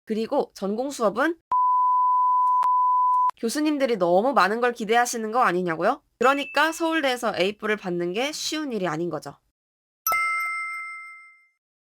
그리고 전공 수업은 교수님들이 너무 많은 걸 기대하시는 거 아니냐고요? 그러니까 서울대에서 A뿔을 받는 게 쉬운 일이 아닌 거죠.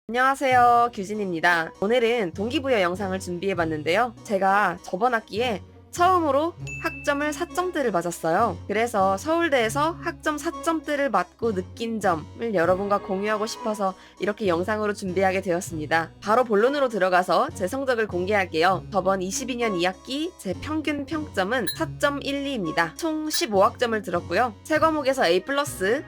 안녕하세요, 규진입니다. 오늘은 동기부여 영상을 준비해봤는데요. 제가 저번 학기에 처음으로 학점을 4점대를 맞았어요. 그래서 서울대에서 학점 4점대를 맞고 느낀 점을 여러분과 공유하고 싶어서 이렇게 영상으로 준비하게 되었습니다. 바로 본론으로 들어가서 제 성적을 공개할게요. 저번 22년 2학기 제 평균 평점은 4.12입니다. 총 15학점을 들었고요. 세 과목에서 A+,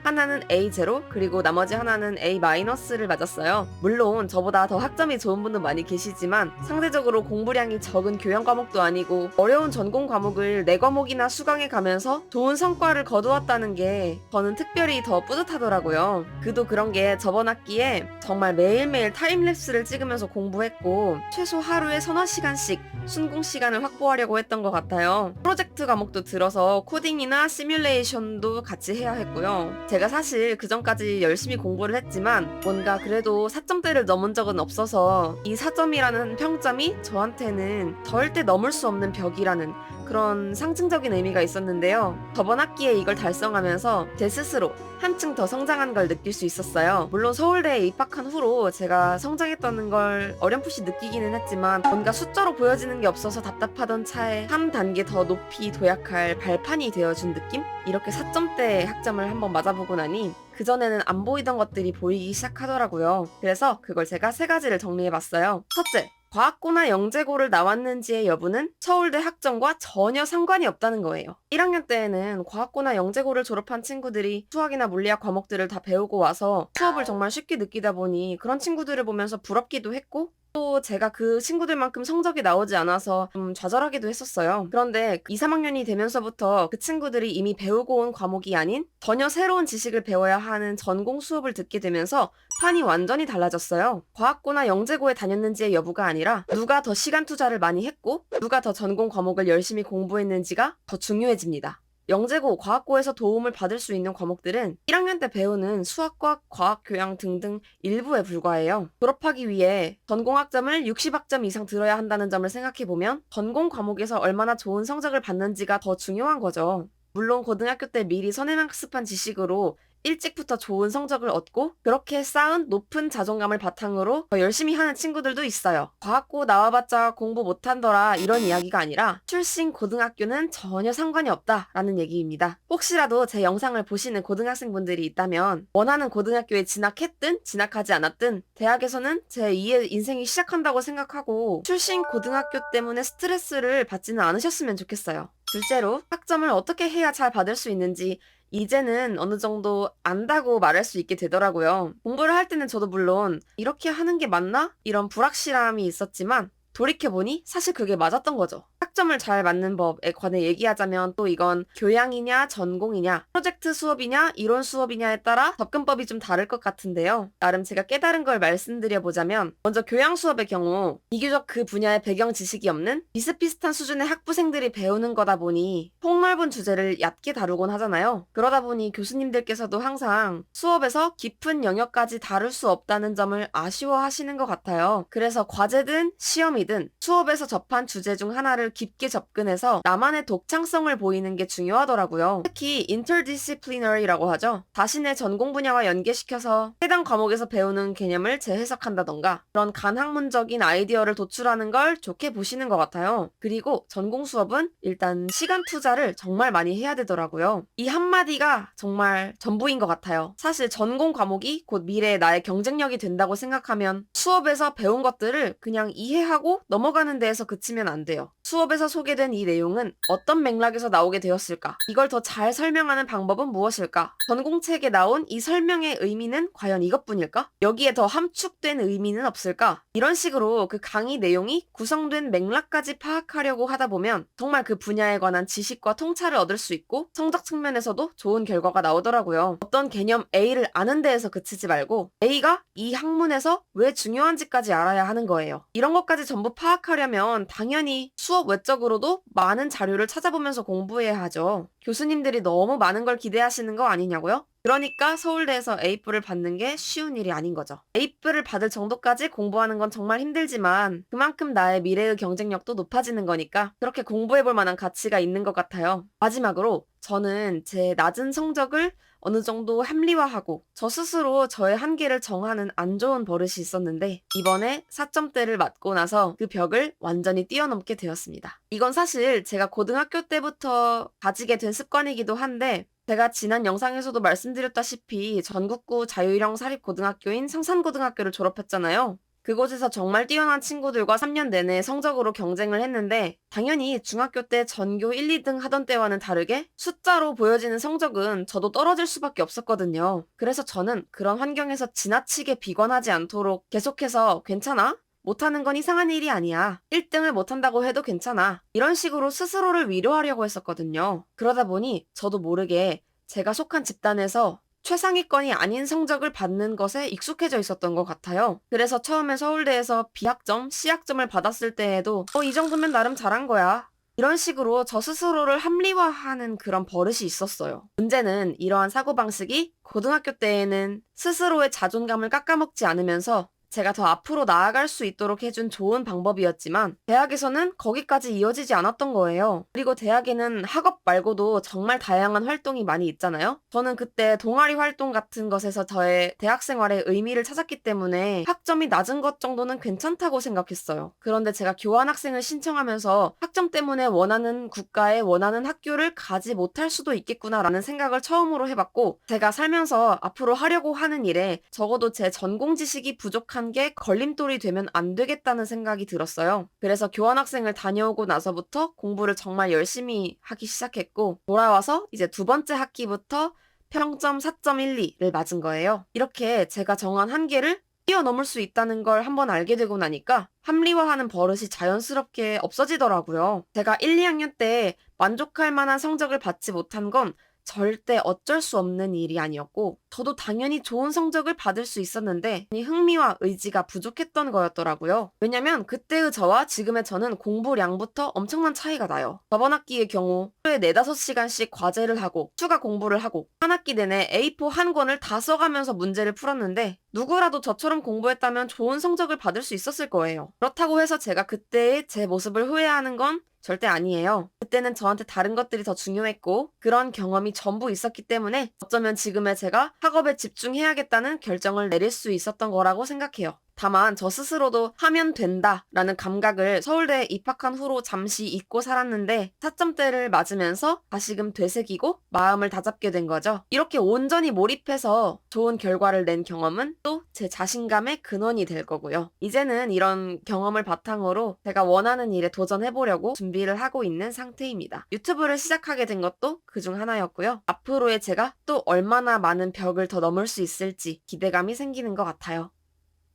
하나는 A0, 그리고 나머지 하나는 A-를 맞았어요. 물론 저보다 더 학점이 좋은 분도 많이 계시지만 상대적으로 공부량이 적은 교양 과목도 아니고 어려운 전공 과목을 4과목이나 수강해 가면서 좋은 성과를 거두었다는 게 저는 특별히 더 뿌듯하더라고요. 그도 그런 게 저번 학기에 정말 매일매일 타임랩스를 찍으면서 공부했고 최소 하루에 서너 시간씩 순공 시간을 확보하려고 했던 것 같아요. 프로젝트 과목도 들어서 코딩이나 시뮬레이션도 같이 해야 했고요. 제가 사실 그 전까지 열심히 공부를 했지만 뭔가 그래도 4점대를 넘은 적은 없어서 이 4점이라는 평점이 저한테는 절대 넘을 수 없는 벽이라는 그런 상징적인 의미가 있었는데요. 저번 학기에 이걸 달성하면서 제 스스로 한층 더 성장한 걸 느낄 수 있었어요. 물론 서울대에 입학한 후로 제가 성장했다는 걸 어렴풋이 느끼기는 했지만 뭔가 숫자로 보여지는 게 없어서 답답하던 차에 한 단계 더 높이 도약할 발판이 되어준 느낌? 이렇게 4점대 학점을 한번 맞아보고 나니 그전에는 안 보이던 것들이 보이기 시작하더라고요. 그래서 그걸 제가 3가지를 정리해봤어요. 첫째, 과학고나 영재고를 나왔는지의 여부는 서울대 학점과 전혀 상관이 없다는 거예요. 1학년 때에는 과학고나 영재고를 졸업한 친구들이 수학이나 물리학 과목들을 다 배우고 와서 수업을 정말 쉽게 느끼다 보니 그런 친구들을 보면서 부럽기도 했고 또 제가 그 친구들만큼 성적이 나오지 않아서 좀 좌절하기도 했었어요. 그런데 2, 3학년이 되면서부터 그 친구들이 이미 배우고 온 과목이 아닌 전혀 새로운 지식을 배워야 하는 전공 수업을 듣게 되면서 판이 완전히 달라졌어요. 과학고나 영재고에 다녔는지의 여부가 아니라 누가 더 시간 투자를 많이 했고 누가 더 전공 과목을 열심히 공부했는지가 더 중요해집니다. 영재고, 과학고에서 도움을 받을 수 있는 과목들은 1학년 때 배우는 수학과 과학 교양 등등 일부에 불과해요. 졸업하기 위해 전공 학점을 60학점 이상 들어야 한다는 점을 생각해보면 전공 과목에서 얼마나 좋은 성적을 받는지가 더 중요한 거죠. 물론 고등학교 때 미리 선행학습한 지식으로 일찍부터 좋은 성적을 얻고 그렇게 쌓은 높은 자존감을 바탕으로 더 열심히 하는 친구들도 있어요. 과학고 나와봤자 공부 못한더라 이런 이야기가 아니라 출신 고등학교는 전혀 상관이 없다라는 얘기입니다. 혹시라도 제 영상을 보시는 고등학생분들이 있다면 원하는 고등학교에 진학했든 진학하지 않았든 대학에서는 제 2의 인생이 시작한다고 생각하고 출신 고등학교 때문에 스트레스를 받지는 않으셨으면 좋겠어요. 둘째로 학점을 어떻게 해야 잘 받을 수 있는지 이제는 어느 정도 안다고 말할 수 있게 되더라고요. 공부를 할 때는 저도 물론 이렇게 하는 게 맞나? 이런 불확실함이 있었지만 돌이켜보니 사실 그게 맞았던 거죠. 학점을 잘 맞는 법에 관해 얘기하자면 또 이건 교양이냐 전공이냐 프로젝트 수업이냐 이론 수업이냐에 따라 접근법이 좀 다를 것 같은데요. 나름 제가 깨달은 걸 말씀드려보자면 먼저 교양 수업의 경우 비교적 그 분야의 배경 지식이 없는 비슷비슷한 수준의 학부생들이 배우는 거다 보니 폭넓은 주제를 얕게 다루곤 하잖아요. 그러다 보니 교수님들께서도 항상 수업에서 깊은 영역까지 다룰 수 없다는 점을 아쉬워하시는 것 같아요. 그래서 과제든 시험이든 수업에서 접한 주제 중 하나를 깊게 접근해서 나만의 독창성을 보이는 게 중요하더라고요. 특히 interdisciplinary라고 하죠. 자신의 전공 분야와 연계시켜서 해당 과목에서 배우는 개념을 재해석한다던가 그런 간학문적인 아이디어를 도출하는 걸 좋게 보시는 것 같아요. 그리고 전공 수업은 일단 시간 투자를 정말 많이 해야 되더라고요. 이 한마디가 정말 전부인 것 같아요. 사실 전공 과목이 곧 미래의 나의 경쟁력이 된다고 생각하면 수업에서 배운 것들을 그냥 이해하고 넘어가는 데에서 그치면 안 돼요. 수업에서 소개된 이 내용은 어떤 맥락에서 나오게 되었을까? 이걸 더 잘 설명하는 방법은 무엇일까? 전공책에 나온 이 설명의 의미는 과연 이것뿐일까? 여기에 더 함축된 의미는 없을까? 이런 식으로 그 강의 내용이 구성된 맥락까지 파악하려고 하다 보면 정말 그 분야에 관한 지식과 통찰을 얻을 수 있고 성적 측면에서도 좋은 결과가 나오더라고요. 어떤 개념 A를 아는 데에서 그치지 말고 A가 이 학문에서 왜 중요한지까지 알아야 하는 거예요. 이런 것까지 전부 파악하려면 당연히 수업 외적으로도 많은 자료를 찾아보면서 공부해야 하죠. 교수님들이 너무 많은 걸 기대하시는 거 아니냐고요? 그러니까 서울대에서 A뿔을 받는 게 쉬운 일이 아닌 거죠. A뿔을 받을 정도까지 공부하는 건 정말 힘들지만 그만큼 나의 미래의 경쟁력도 높아지는 거니까 그렇게 공부해볼 만한 가치가 있는 것 같아요. 마지막으로 저는 제 낮은 성적을 어느 정도 합리화하고 저 스스로 저의 한계를 정하는 안 좋은 버릇이 있었는데 이번에 4점대를 맞고 나서 그 벽을 완전히 뛰어넘게 되었습니다. 이건 사실 제가 고등학교 때부터 가지게 된 습관이기도 한데 제가 지난 영상에서도 말씀드렸다시피 전국구 자유형 사립고등학교인 상산고등학교를 졸업했잖아요. 그곳에서 정말 뛰어난 친구들과 3년 내내 성적으로 경쟁을 했는데 당연히 중학교 때 전교 1, 2등 하던 때와는 다르게 숫자로 보여지는 성적은 저도 떨어질 수밖에 없었거든요. 그래서 저는 그런 환경에서 지나치게 비관하지 않도록 계속해서 괜찮아? 못하는 건 이상한 일이 아니야. 1등을 못한다고 해도 괜찮아. 이런 식으로 스스로를 위로하려고 했었거든요. 그러다 보니 저도 모르게 제가 속한 집단에서 최상위권이 아닌 성적을 받는 것에 익숙해져 있었던 것 같아요. 그래서 처음에 서울대에서 B학점, C학점을 받았을 때에도 이 정도면 나름 잘한 거야. 이런 식으로 저 스스로를 합리화하는 그런 버릇이 있었어요. 문제는 이러한 사고방식이 고등학교 때에는 스스로의 자존감을 깎아먹지 않으면서 제가 더 앞으로 나아갈 수 있도록 해준 좋은 방법이었지만 대학에서는 거기까지 이어지지 않았던 거예요. 그리고 대학에는 학업 말고도 정말 다양한 활동이 많이 있잖아요. 저는 그때 동아리 활동 같은 것에서 저의 대학 생활의 의미를 찾았기 때문에 학점이 낮은 것 정도는 괜찮다고 생각했어요. 그런데 제가 교환학생을 신청하면서 학점 때문에 원하는 국가에 원하는 학교를 가지 못할 수도 있겠구나라는 생각을 처음으로 해봤고 제가 살면서 앞으로 하려고 하는 일에 적어도 제 전공 지식이 부족한 게 걸림돌이 되면 안 되겠다는 생각이 들었어요. 그래서 교환학생을 다녀오고 나서부터 공부를 정말 열심히 하기 시작했고 돌아와서 이제 두 번째 학기부터 평점 4.12를 맞은 거예요. 이렇게 제가 정한 한계를 뛰어넘을 수 있다는 걸 한번 알게 되고 나니까 합리화하는 버릇이 자연스럽게 없어지더라고요. 제가 1, 2학년 때 만족할 만한 성적을 받지 못한 건 절대 어쩔 수 없는 일이 아니었고 저도 당연히 좋은 성적을 받을 수 있었는데 흥미와 의지가 부족했던 거였더라고요. 왜냐면 그때의 저와 지금의 저는 공부량부터 엄청난 차이가 나요. 저번 학기의 경우 하루에 4, 5시간씩 과제를 하고 추가 공부를 하고 한 학기 내내 A4 한 권을 다 써가면서 문제를 풀었는데 누구라도 저처럼 공부했다면 좋은 성적을 받을 수 있었을 거예요. 그렇다고 해서 제가 그때의 제 모습을 후회하는 건 절대 아니에요. 그때는 저한테 다른 것들이 더 중요했고 그런 경험이 전부 있었기 때문에 어쩌면 지금의 제가 학업에 집중해야겠다는 결정을 내릴 수 있었던 거라고 생각해요. 다만 저 스스로도 하면 된다라는 감각을 서울대에 입학한 후로 잠시 잊고 살았는데 4점대를 맞으면서 다시금 되새기고 마음을 다잡게 된 거죠. 이렇게 온전히 몰입해서 좋은 결과를 낸 경험은 또 제 자신감의 근원이 될 거고요. 이제는 이런 경험을 바탕으로 제가 원하는 일에 도전해보려고 준비를 하고 있는 상태입니다. 유튜브를 시작하게 된 것도 그중 하나였고요. 앞으로의 제가 또 얼마나 많은 벽을 더 넘을 수 있을지 기대감이 생기는 것 같아요.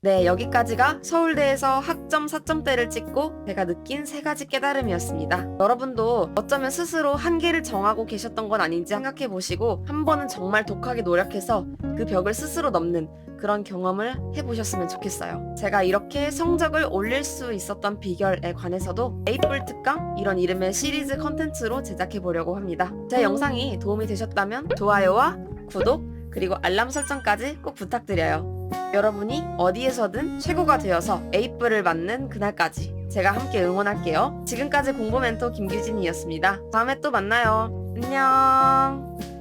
네, 여기까지가 서울대에서 학점 4점대를 찍고 제가 느낀 3가지 깨달음이었습니다. 여러분도 어쩌면 스스로 한계를 정하고 계셨던 건 아닌지 생각해 보시고 한 번은 정말 독하게 노력해서 그 벽을 스스로 넘는 그런 경험을 해보셨으면 좋겠어요. 제가 이렇게 성적을 올릴 수 있었던 비결에 관해서도 에이뿔 특강 이런 이름의 시리즈 컨텐츠로 제작해 보려고 합니다. 제 영상이 도움이 되셨다면 좋아요와 구독 그리고 알람 설정까지 꼭 부탁드려요. 여러분이 어디에서든 최고가 되어서 A뿔을 맞는 그날까지 제가 함께 응원할게요. 지금까지 공부 멘토 김규진이었습니다. 다음에 또 만나요. 안녕.